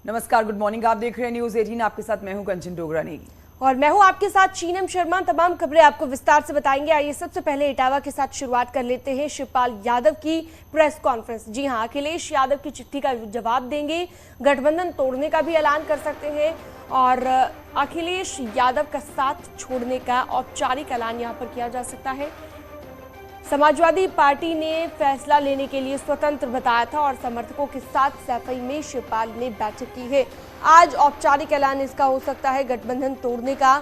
नमस्कार, good morning. आप देख रहे हैं न्यूज 18। आपके साथ मैं हूं कंचन डोगरा नेगी और मैं हूं आपके साथ शीनम शर्मा। तमाम खबरें आपको विस्तार से बताएंगे। आइए सबसे पहले इटावा के साथ शुरुआत कर लेते हैं। शिवपाल यादव की प्रेस कॉन्फ्रेंस। जी हां, अखिलेश यादव की चिट्ठी का जवाब देंगे, गठबंधन तोड़ने का भी ऐलान कर सकते हैं और अखिलेश यादव का साथ छोड़ने का औपचारिक ऐलान यहां पर किया जा सकता है। समाजवादी पार्टी ने फैसला लेने के लिए स्वतंत्र बताया था और समर्थकों के साथ सैफई में शिवपाल ने बैठक की है। आज औपचारिक ऐलान इसका हो सकता है, गठबंधन तोड़ने का।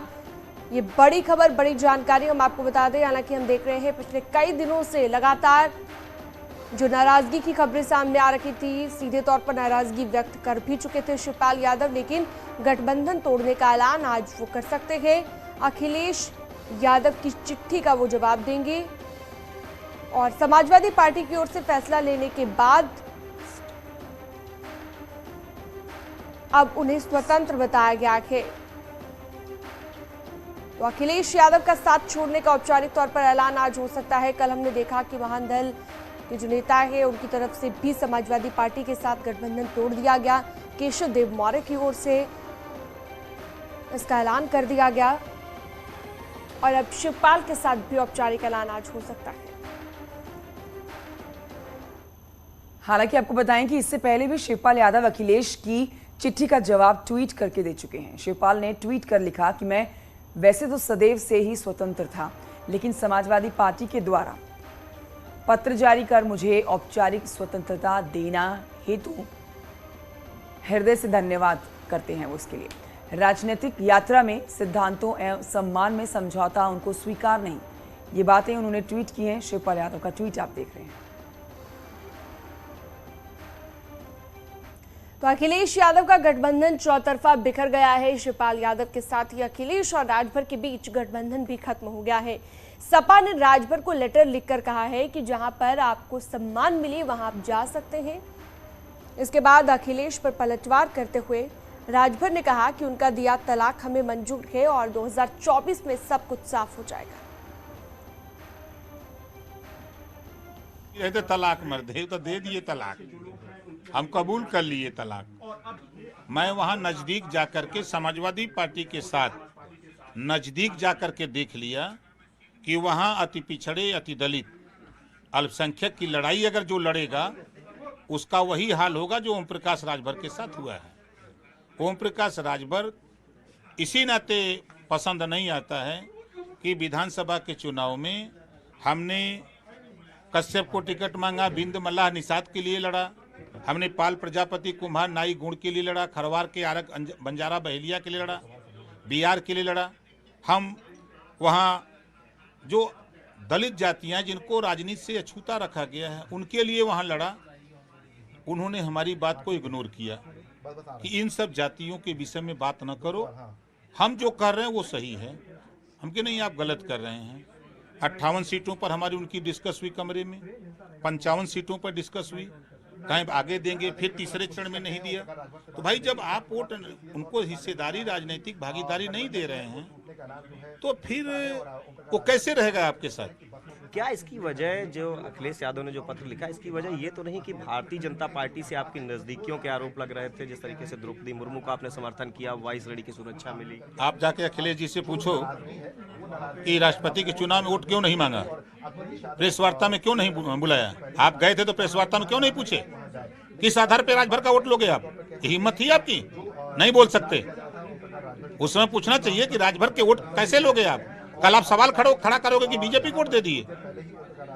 ये बड़ी खबर, बड़ी जानकारी हम आपको बता दें। हालांकि हम देख रहे हैं पिछले कई दिनों से लगातार जो नाराजगी की खबरें सामने आ रही थी, सीधे तौर पर नाराजगी व्यक्त कर भी चुके थे शिवपाल यादव, लेकिन गठबंधन तोड़ने का ऐलान आज वो कर सकते हैं। अखिलेश यादव की चिट्ठी का वो जवाब देंगे और समाजवादी पार्टी की ओर से फैसला लेने के बाद अब उन्हें स्वतंत्र बताया गया है। तो अखिलेश यादव का साथ छोड़ने का औपचारिक तौर पर ऐलान आज हो सकता है। कल हमने देखा कि वाहन दल के जो नेता है उनकी तरफ से भी समाजवादी पार्टी के साथ गठबंधन तोड़ दिया गया। केशव देव मौर्य की ओर से इसका ऐलान कर दिया गया और अब शिवपाल के साथ भी औपचारिक ऐलान आज हो सकता है। हालांकि आपको बताएं कि इससे पहले भी शिवपाल यादव अखिलेश की चिट्ठी का जवाब ट्वीट करके दे चुके हैं। शिवपाल ने ट्वीट कर लिखा कि मैं वैसे तो सदैव से ही स्वतंत्र था, लेकिन समाजवादी पार्टी के द्वारा पत्र जारी कर मुझे औपचारिक स्वतंत्रता देना हेतु हृदय से धन्यवाद करते हैं वो उसके लिए। राजनीतिक यात्रा में सिद्धांतों एवं सम्मान में समझौता उनको स्वीकार नहीं। ये बातें उन्होंने ट्वीट की हैं। शिवपाल यादव का ट्वीट आप देख रहे हैं। तो अखिलेश यादव का गठबंधन चौतरफा बिखर गया है। शिवपाल यादव के साथ ही अखिलेश और राजभर के बीच गठबंधन भी खत्म हो गया है। सपा ने राजभर को लेटर लिखकर कहा है कि जहां पर आपको सम्मान मिले वहां आप जा सकते हैं। इसके बाद अखिलेश पर पलटवार करते हुए राजभर ने कहा कि उनका दिया तलाक हमें मंजूर है और 2024 में सब कुछ साफ हो जाएगा। तो तलाक मर दे तो दे दिए तलाक, हम कबूल कर लिए तलाक। मैं वहां नजदीक जाकर के समाजवादी पार्टी के साथ नजदीक जाकर के देख लिया कि वहां अति पिछड़े, अति दलित, अल्पसंख्यक की लड़ाई अगर जो लड़ेगा उसका वही हाल होगा जो ओम प्रकाश राजभर के साथ हुआ है। ओम प्रकाश राजभर इसी नाते पसंद नहीं आता है कि विधानसभा के चुनाव में हमने कश्यप को टिकट मांगा, बिंद मल्लाह निषाद के लिए लड़ा, हमने पाल प्रजापति कुम्हार नाई गुण के लिए लड़ा, खरवार के आरक बंजारा बहेलिया के लिए लड़ा, बिहार के लिए लड़ा। हम वहाँ जो दलित जातियाँ जिनको राजनीति से अछूता रखा गया है उनके लिए वहाँ लड़ा। उन्होंने हमारी बात को इग्नोर किया कि इन सब जातियों के विषय में बात न करो, हम जो कर रहे हैं वो सही है। हम के नहीं, आप गलत कर रहे हैं। 58 सीटों पर हमारी उनकी डिस्कस हुई कमरे में, 55 सीटों पर डिस्कस हुई, कहीं आगे देंगे, फिर तीसरे चरण में नहीं दिया। तो भाई जब आप वोट उनको हिस्सेदारी, राजनीतिक भागीदारी नहीं दे रहे हैं तो फिर वो कैसे रहेगा आपके साथ? क्या इसकी वजह, जो अखिलेश यादव ने जो पत्र लिखा, इसकी वजह ये तो नहीं कि भारतीय जनता पार्टी से आपकी नजदीकियों के आरोप लग रहे थे? जिस तरीके से द्रौपदी मुर्मू का आपने समर्थन किया, 22 लड़ी की सुरक्षा मिली। आप जाके अखिलेश जी से पूछो कि राष्ट्रपति के चुनाव में वोट क्यों नहीं मांगा, प्रेस वार्ता में क्यों नहीं बुलाया? आप गए थे तो प्रेस वार्ता में क्यों नहीं पूछे? किस आधार पर राजभर का वोट लोगे आप? हिम्मत थी आपकी? नहीं बोल सकते। उस समय पूछना चाहिए कि राजभर के वोट कैसे लोगे आप। कल आप सवाल खड़ा करोगे कि बीजेपी को वोट दे दिए।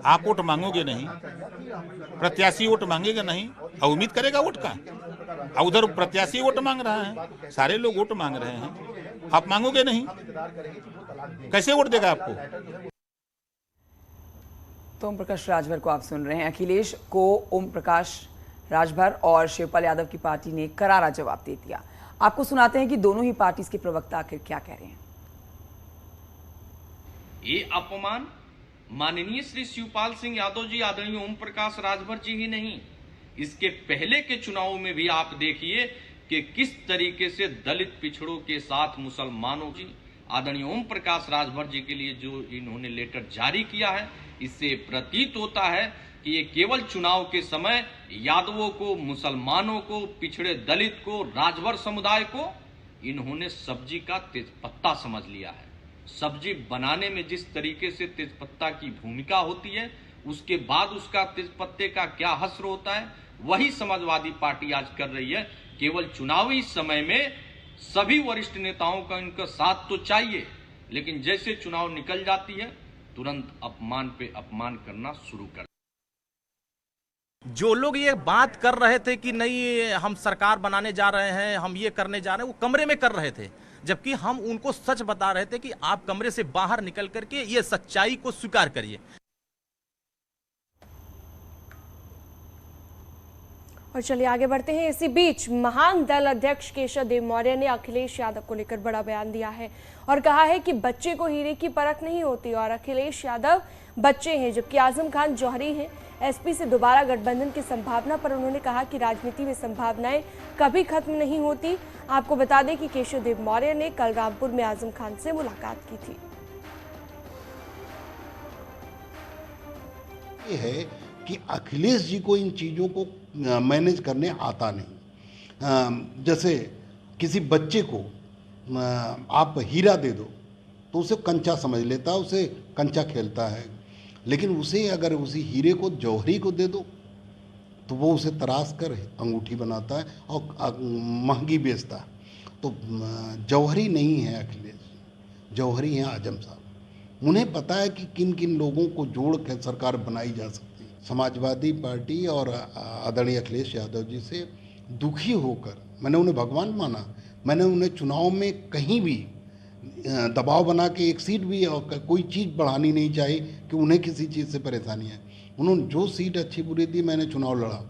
आप वोट मांगोगे नहीं, प्रत्याशी वोट मांगेगा नहीं और उम्मीद करेगा वोट का। और उधर प्रत्याशी वोट मांग रहा है, सारे लोग वोट मांग रहे हैं, आप मांगोगे नहीं, कैसे वोट देगा आपको? तो ओम प्रकाश राजभर को आप सुन रहे हैं। अखिलेश को ओम प्रकाश राजभर और शिवपाल यादव की पार्टी ने करारा जवाब दे दिया। आपको सुनाते हैं कि दोनों ही पार्टी के प्रवक्ता आखिर क्या कह रहे हैं। ये अपमान माननीय श्री शिवपाल सिंह यादव जी, आदरणीय ओम प्रकाश राजभर जी ही नहीं, इसके पहले के चुनाव में भी आप देखिए कि किस तरीके से दलित पिछड़ों के साथ मुसलमानों की, आदरणीय ओम प्रकाश राजभर जी के लिए जो इन्होंने लेटर जारी किया है, इससे प्रतीत होता है कि ये केवल चुनाव के समय यादवों को, मुसलमानों को, पिछड़े दलित को, राजभर समुदाय को इन्होंने सब्जी का तेजपत्ता समझ लिया है। सब्जी बनाने में जिस तरीके से तेजपत्ता की भूमिका होती है, उसके बाद उसका तेजपत्ते का क्या हश्र होता है, वही समाजवादी पार्टी आज कर रही है। केवल चुनावी समय में सभी वरिष्ठ नेताओं का इनका साथ तो चाहिए, लेकिन जैसे चुनाव निकल जाती है तुरंत अपमान पे अपमान करना शुरू कर। जो लोग ये बात कर रहे थे कि नहीं हम सरकार बनाने जा रहे हैं, हम ये करने जा रहे हैं, वो कमरे में कर रहे थे, जबकि हम उनको सच बता रहे थे कि आप कमरे से बाहर निकल करके ये सच्चाई को स्वीकार करिए। और चलिए आगे बढ़ते हैं। इसी बीच महान दल अध्यक्ष केशव देव मौर्य ने अखिलेश यादव को लेकर बड़ा बयान दिया है और कहा है कि बच्चे को हीरे की परख नहीं होती और अखिलेश यादव बच्चे हैं, जबकि आजम खान जौहरी हैं। एसपी से दोबारा गठबंधन की संभावना पर उन्होंने कहा कि राजनीति में संभावनाएं कभी खत्म नहीं होती। आपको बता दें कि केशव देव मौर्य ने कल रामपुर में आजम खान से मुलाकात की थी। ये है कि अखिलेश जी को इन चीज़ों को मैनेज करने आता नहीं। जैसे किसी बच्चे को आप हीरा दे दो तो उसे कंचा समझ लेता है, उसे कंचा खेलता है, लेकिन उसे अगर उसी हीरे को जौहरी को दे दो तो वो उसे तराश कर अंगूठी बनाता है और महंगी बेचता है। तो जौहरी नहीं है अखिलेश, जौहरी हैं आजम साहब। उन्हें पता है कि किन किन लोगों को जोड़ कर सरकार बनाई जा सकती है। समाजवादी पार्टी और आदरणीय अखिलेश यादव जी से दुखी होकर मैंने उन्हें भगवान माना। मैंने उन्हें चुनाव में कहीं भी दबाव बना के एक सीट भी और कोई चीज़ बढ़ानी नहीं चाहिए कि उन्हें किसी चीज़ से परेशानी है। उन्होंने जो सीट अच्छी बुरी दी, मैंने चुनाव लड़ा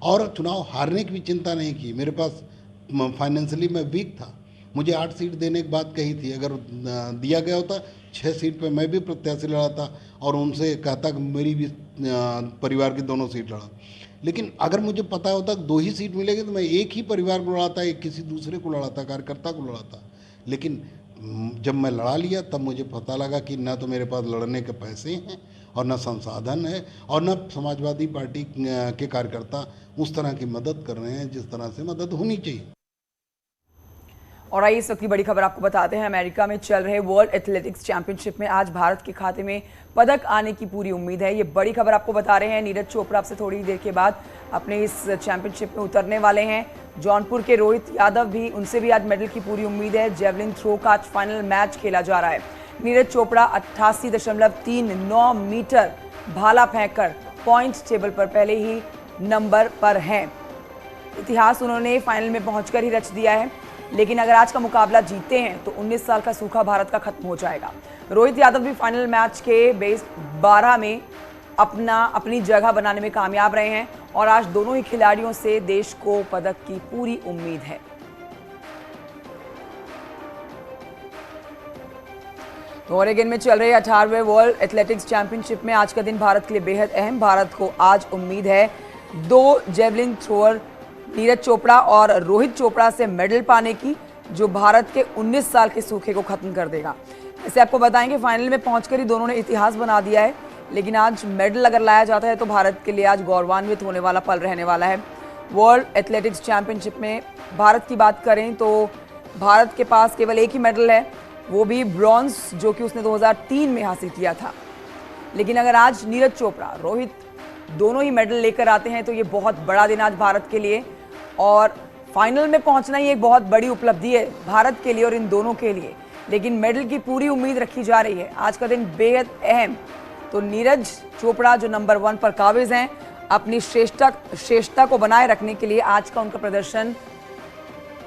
और चुनाव हारने की भी चिंता नहीं की। मेरे पास फाइनेंशियली मैं वीक था, मुझे 8 सीट देने की बात कही थी, अगर दिया गया होता 6 सीट पे मैं भी प्रत्याशी लड़ा था और उनसे कहता कि मेरी भी परिवार की दोनों सीट लड़ा। लेकिन अगर मुझे पता होता कि 2 ही सीट मिलेगी तो मैं एक ही परिवार को लड़ाता, एक किसी दूसरे को लड़ाता, कार्यकर्ता को लड़ाता। लेकिन जब मैं लड़ा लिया तब मुझे पता लगा कि ना तो मेरे पास लड़ने के पैसे हैं और ना संसाधन है और ना समाजवादी पार्टी के कार्यकर्ता उस तरह की मदद कर रहे हैं जिस तरह से मदद होनी चाहिए। और आइए इस वक्त की बड़ी खबर आपको बताते हैं। अमेरिका में चल रहे वर्ल्ड एथलेटिक्स चैंपियनशिप में आज भारत के खाते में पदक आने की पूरी उम्मीद है। ये बड़ी खबर आपको बता रहे हैं। नीरज चोपड़ा आपसे थोड़ी देर के बाद अपने इस चैंपियनशिप में उतरने वाले हैं। जौनपुर के रोहित यादव भी, उनसे भी आज मेडल की पूरी उम्मीद है। जेवलिन थ्रो का आज फाइनल मैच खेला जा रहा है। नीरज चोपड़ा 88.39 मीटर भाला फेंककर पॉइंट टेबल पर पहले ही नंबर पर हैं। इतिहास उन्होंने फाइनल में पहुंचकर ही रच दिया है। लेकिन अगर आज का मुकाबला जीतते हैं तो 19 साल का सूखा भारत का खत्म हो जाएगा। रोहित यादव भी फाइनल मैच के बेस 12 में अपनी जगह बनाने में कामयाब रहे हैं और आज दोनों ही खिलाड़ियों से देश को पदक की पूरी उम्मीद है। तो ओरेगन में चल रहे 18वें वर्ल्ड एथलेटिक्स चैंपियनशिप में आज का दिन भारत के लिए बेहद अहम। भारत को आज उम्मीद है 2 जेवलिन थ्रोअर नीरज चोपड़ा और रोहित चोपड़ा से मेडल पाने की, जो भारत के 19 साल के सूखे को खत्म कर देगा। ऐसे आपको बताएंगे फाइनल में पहुंचकर ही दोनों ने इतिहास बना दिया है। लेकिन आज मेडल अगर लाया जाता है तो भारत के लिए आज गौरवान्वित होने वाला पल रहने वाला है। वर्ल्ड एथलेटिक्स चैंपियनशिप में भारत की बात करें तो भारत के पास केवल एक ही मेडल है, वो भी ब्रॉन्ज, जो कि उसने 2003 में हासिल किया था। लेकिन अगर आज नीरज चोपड़ा, रोहित दोनों ही मेडल लेकर आते हैं तो ये बहुत बड़ा दिन आज भारत के लिए, और फाइनल में पहुंचना ही एक बहुत बड़ी उपलब्धि है भारत के लिए और इन दोनों के लिए। लेकिन मेडल की पूरी उम्मीद रखी जा रही है। आज का दिन बेहद अहम। तो नीरज चोपड़ा जो नंबर 1 पर काबिज हैं, अपनी श्रेष्ठता को बनाए रखने के लिए आज का उनका प्रदर्शन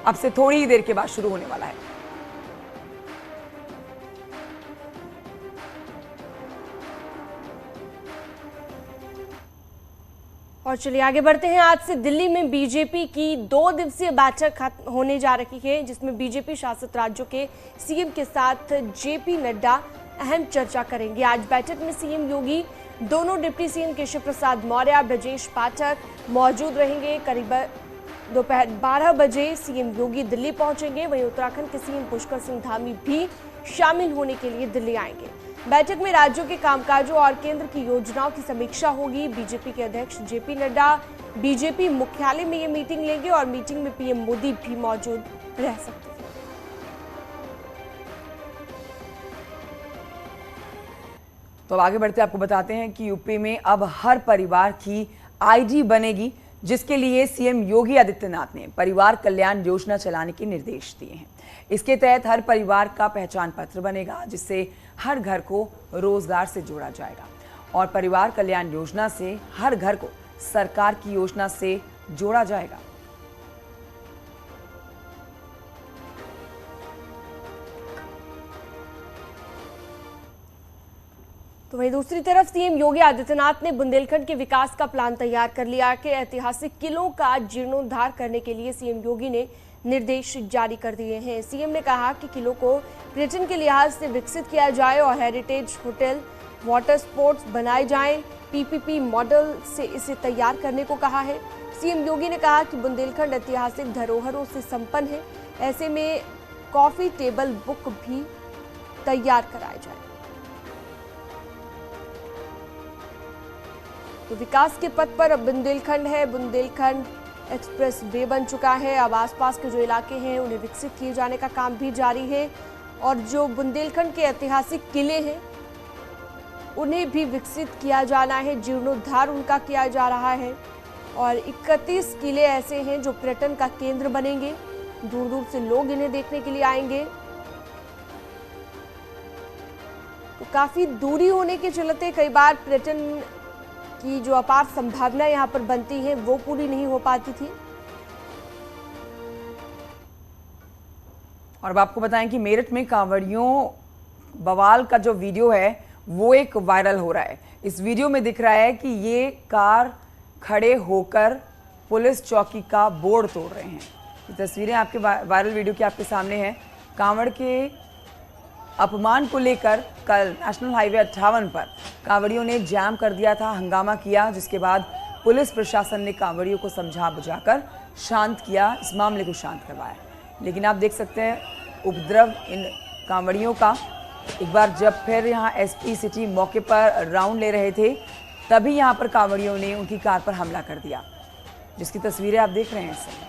अब से थोड़ी ही देर के बाद शुरू होने वाला है। और चलिए आगे बढ़ते हैं। आज से दिल्ली में बीजेपी की 2 दिवसीय बैठक होने जा रही है, जिसमें बीजेपी शासित राज्यों के सीएम के साथ जेपी नड्डा अहम चर्चा करेंगे। आज बैठक में सीएम योगी, दोनों डिप्टी सीएम केशव प्रसाद मौर्य, ब्रजेश पाठक मौजूद रहेंगे। करीब दोपहर 12 बजे सीएम योगी दिल्ली पहुंचेंगे। वहीं उत्तराखंड के सीएम पुष्कर सिंह धामी भी शामिल होने के लिए दिल्ली आएंगे। बैठक में राज्यों के कामकाजों और केंद्र की योजनाओं की समीक्षा होगी। बीजेपी के अध्यक्ष जेपी नड्डा बीजेपी मुख्यालय में ये मीटिंग लेंगे और मीटिंग में पीएम मोदी भी मौजूद रह सकते हैं। तो आगे बढ़ते आपको बताते हैं कि यूपी में अब हर परिवार की आईडी बनेगी, जिसके लिए सीएम योगी आदित्यनाथ ने परिवार कल्याण योजना चलाने के निर्देश दिए हैं। इसके तहत हर परिवार का पहचान पत्र बनेगा, जिससे हर घर को रोजगार से जोड़ा जाएगा और परिवार कल्याण योजना से हर घर को सरकार की योजना से जोड़ा जाएगा। तो वहीं दूसरी तरफ सीएम योगी आदित्यनाथ ने बुंदेलखंड के विकास का प्लान तैयार कर लिया कि ऐतिहासिक किलों का जीर्णोद्धार करने के लिए सीएम योगी ने निर्देश जारी कर दिए हैं। सीएम ने कहा कि किलों को पर्यटन के लिहाज से विकसित किया जाए और हेरिटेज होटल, वाटर स्पोर्ट्स बनाए जाएं। पीपीपी मॉडल से इसे तैयार करने को कहा है। सीएम योगी ने कहा कि बुंदेलखंड ऐतिहासिक धरोहरों से संपन्न है, ऐसे में कॉफी टेबल बुक भी तैयार कराया जाए। तो विकास के पथ पर अब बुंदेलखंड है। बुंदेलखंड एक्सप्रेस वे बन चुका है। अब आसपास के जो इलाके हैं उन्हें विकसित किए जाने का काम भी जारी है और जो बुंदेलखंड के ऐतिहासिक किले हैं उन्हें भी विकसित किया जाना है, जीर्णोद्धार उनका किया जा रहा है और 31 किले ऐसे हैं जो पर्यटन का केंद्र बनेंगे। दूर दूर से लोग इन्हें देखने के लिए आएंगे। तो काफी दूरी होने के चलते कई बार पर्यटन की जो अपार संभावना यहाँ पर बनती है वो पूरी नहीं हो पाती थी। और अब आपको बताएं कि मेरठ में कांवड़ियों बवाल का जो वीडियो है वो एक वायरल हो रहा है। इस वीडियो में दिख रहा है कि ये कार खड़े होकर पुलिस चौकी का बोर्ड तोड़ रहे हैं। ये तस्वीरें आपके वायरल वीडियो की आपके सामने हैं। कांवड़ के अपमान को लेकर कल नेशनल हाईवे 58 पर कांवड़ियों ने जाम कर दिया था, हंगामा किया, जिसके बाद पुलिस प्रशासन ने कांवड़ियों को समझा बुझाकर शांत किया, इस मामले को शांत करवाया। लेकिन आप देख सकते हैं उपद्रव इन कांवड़ियों का। एक बार जब फिर यहाँ एसपी सिटी मौके पर राउंड ले रहे थे तभी यहाँ पर कांवड़ियों ने उनकी कार पर हमला कर दिया, जिसकी तस्वीरें आप देख रहे हैं इस समय।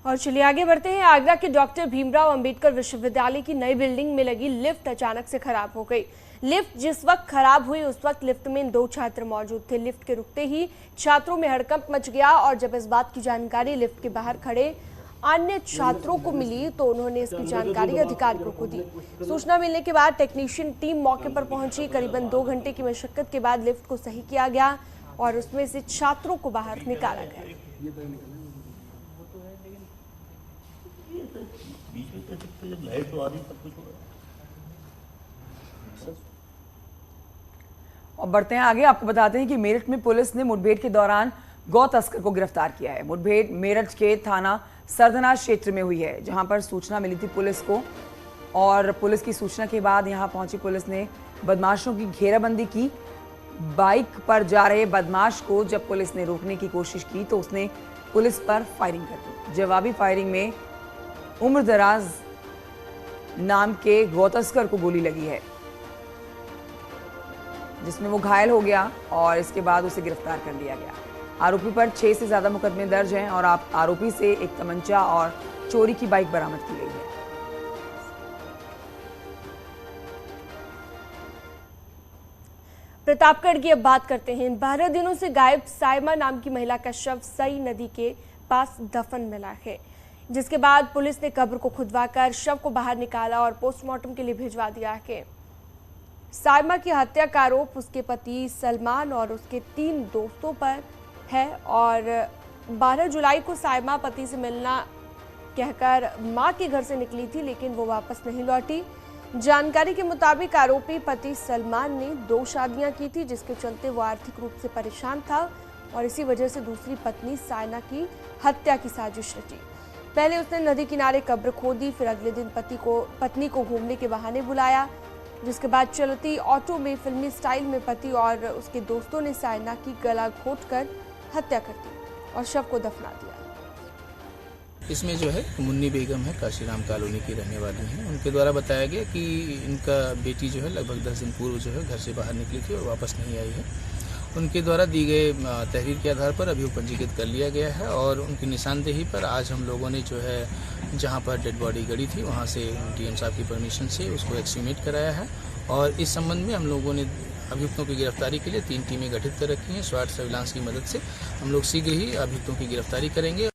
और चलिए आगे बढ़ते हैं। आगरा के डॉक्टर भीमराव अंबेडकर विश्वविद्यालय की नई बिल्डिंग में लगी लिफ्ट अचानक से खराब हो गई। लिफ्ट जिस वक्त खराब हुई उस वक्त लिफ्ट में 2 छात्र मौजूद थे। लिफ्ट के रुकते ही छात्रों में हड़कंप मच गया और जब इस बात की जानकारी लिफ्ट के बाहर खड़े अन्य छात्रों को मिली तो उन्होंने इसकी जानकारी अधिकारियों को दी। सूचना मिलने के बाद टेक्नीशियन टीम मौके पर पहुंची। करीबन 2 घंटे की मशक्कत के बाद लिफ्ट को सही किया गया और उसमें से छात्रों को बाहर निकाला गया। और बढ़ते हैं आगे। आपको बताते हैं कि मेरठ में पुलिस ने मुठभेड़ के दौरान गौ तस्कर को गिरफ्तार किया है। मुठभेड़ मेरठ के थाना सरदना क्षेत्र में हुई है, जहां पर सूचना मिली थी पुलिस को और पुलिस की सूचना के बाद यहां पहुंची पुलिस ने बदमाशों की घेराबंदी की। बाइक पर जा रहे बदमाश को जब पुलिस ने रोकने की कोशिश की तो उसने पुलिस पर फायरिंग कर दी। जवाबी फायरिंग में उम्रदराज नाम के गौ तस्कर को गोली लगी है, जिसमें वो घायल हो गया और इसके बाद उसे गिरफ्तार कर लिया गया। आरोपी पर 6 से ज्यादा मुकदमे दर्ज हैं और आरोपी से एक तमंचा और चोरी की बाइक बरामद की गई है। प्रतापगढ़ की अब बात करते हैं। 12 दिनों से गायब साइमा नाम की महिला का शव सई नदी के पास दफन मिला है, जिसके बाद पुलिस ने कब्र को खुदवाकर शव को बाहर निकाला और पोस्टमार्टम के लिए भिजवा दिया है। साइमा की हत्या का आरोप उसके पति सलमान और उसके 3 दोस्तों पर है और 12 जुलाई को साइमा पति से मिलना कहकर मां के घर से निकली थी, लेकिन वो वापस नहीं लौटी। जानकारी के मुताबिक आरोपी पति सलमान ने 2 शादियां की थी, जिसके चलते वो आर्थिक रूप से परेशान था और इसी वजह से दूसरी पत्नी सायना की हत्या की साजिश रची। पहले उसने नदी किनारे कब्र खोदी, फिर अगले दिन पत्नी को घूमने के बहाने बुलाया, जिसके बाद चलती ऑटो में फिल्मी स्टाइल में पति और उसके दोस्तों ने सायना की गला घोंटकर हत्या कर दी और शव को दफना दिया। इसमें जो है मुन्नी बेगम है, काशीराम कॉलोनी की रहने वाली हैं। उनके द्वारा बताया गया कि इनका बेटी जो है लगभग 10 दिन पूर्व जो है घर से बाहर निकली थी और वापस नहीं आई है। उनके द्वारा दी गए तहरीर के आधार पर अभियोग पंजीकृत कर लिया गया है और उनकी निशानदेही पर आज हम लोगों ने जो है जहां पर डेड बॉडी गड़ी थी वहां से डीएम साहब की परमिशन से उसको एक्सह्यूमेट कराया है और इस संबंध में हम लोगों ने अभियुक्तों की गिरफ्तारी के लिए 3 टीमें गठित कर रखी हैं। स्वाट सर्विलांस की मदद से हम लोग शीघ्र ही अभियुक्तों की गिरफ्तारी करेंगे।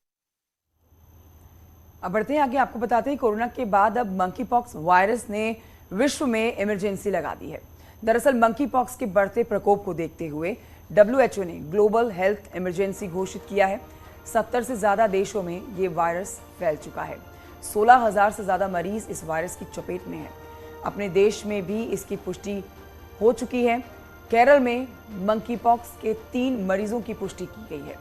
अब बढ़ते हैं आगे, आपको बताते हैं कोरोना के बाद अब मंकी पॉक्स वायरस ने विश्व में इमरजेंसी लगा दी है। दरअसल मंकी पॉक्स के बढ़ते प्रकोप को देखते हुए WHO ने ग्लोबल हेल्थ इमरजेंसी घोषित किया है। 70 से ज्यादा देशों में ये वायरस फैल चुका है। 16,000 से ज्यादा मरीज इस वायरस की चपेट में हैं। अपने देश में भी इसकी पुष्टि हो चुकी है। केरल में मंकी पॉक्स के 3 मरीजों की पुष्टि की गई है।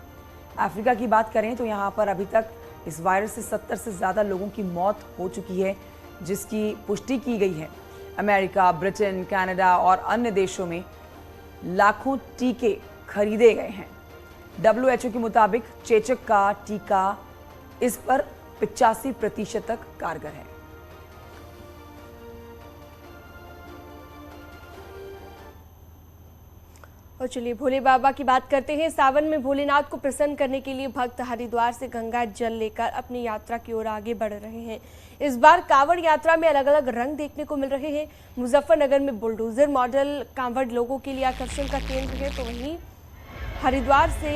अफ्रीका की बात करें तो यहाँ पर अभी तक इस वायरस से 70 से ज्यादा लोगों की मौत हो चुकी है, जिसकी पुष्टि की गई है। अमेरिका, ब्रिटेन, कनाडा और अन्य देशों में लाखों टीके खरीदे गए हैं। WHO के मुताबिक चेचक का टीका इस पर 85% तक कारगर है। और चलिए भोले बाबा की बात करते हैं। सावन में भोलेनाथ को प्रसन्न करने के लिए भक्त हरिद्वार से गंगा जल लेकर अपनी यात्रा की ओर आगे बढ़ रहे हैं। इस बार कांवड़ यात्रा में अलग अलग रंग देखने को मिल रहे हैं। मुजफ्फरनगर में बुलडोजर मॉडल कांवड़ लोगों के लिए आकर्षण का केंद्र है, तो वहीं हरिद्वार से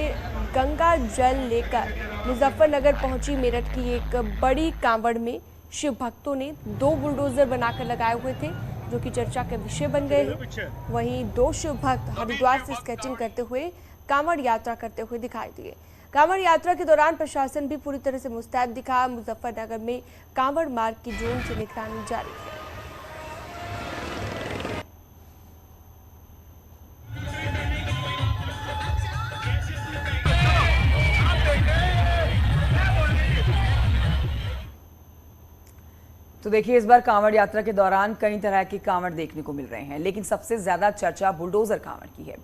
गंगा जल लेकर मुजफ्फरनगर पहुंची मेरठ की एक बड़ी कांवड़ में शिव भक्तों ने 2 बुलडोजर बनाकर लगाए हुए थे, जो कि चर्चा का विषय बन गए हैं। वहीं 2 शिव भक्त हरिद्वार से स्केचिंग करते हुए कांवड़ यात्रा करते हुए दिखाई दिए। कांवड़ यात्रा के दौरान प्रशासन भी पूरी तरह से मुस्तैद दिखा। मुजफ्फरनगर में कांवड़ मार्ग की ड्रोन से निगरानी जारी है। तो देखिए, इस बार कांवड़ यात्रा के दौरान कई तरह के कांवड़ देखने को मिल रहे हैं, लेकिन सबसे ज्यादा चर्चा बुलडोजर कांवड़ की है।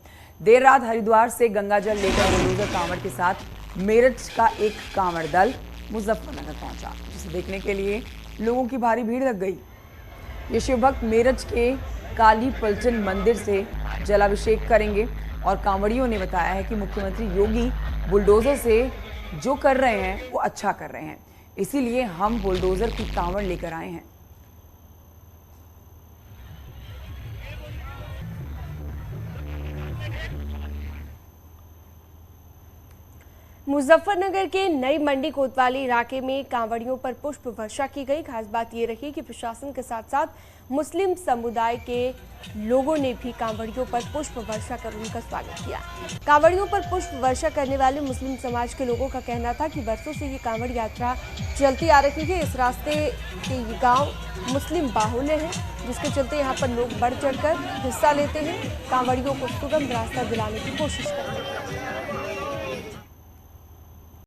देर रात हरिद्वार से गंगा जल लेकर बुलडोजर कांवड़ के साथ मेरठ का एक कांवड़ दल मुजफ्फरनगर पहुंचा, जिसे देखने के लिए लोगों की भारी भीड़ लग गई। ये शिव भक्त मेरठ के काली पलटन मंदिर से जलाभिषेक करेंगे और कांवड़ियों ने बताया है कि मुख्यमंत्री योगी बुलडोजर से जो कर रहे हैं वो अच्छा कर रहे हैं, इसीलिए हम बुलडोजर की कांवड़ लेकर आए हैं। मुजफ्फरनगर के नई मंडी कोतवाली इलाके में कांवड़ियों पर पुष्प वर्षा की गई। खास बात यह रही कि प्रशासन के साथ साथ मुस्लिम समुदाय के लोगों ने भी कांवड़ियों पर पुष्प वर्षा कर उनका स्वागत किया। कांवड़ियों पर पुष्प वर्षा करने वाले मुस्लिम समाज के लोगों का कहना था कि वर्षों से ये कांवड़ यात्रा चलती आ रही है। इस रास्ते के ये गाँव मुस्लिम बाहुल्य है, जिसके चलते यहाँ पर लोग बढ़ चढ़कर हिस्सा लेते हैं, कांवड़ियों को सुगम रास्ता दिलाने की कोशिश करते हैं।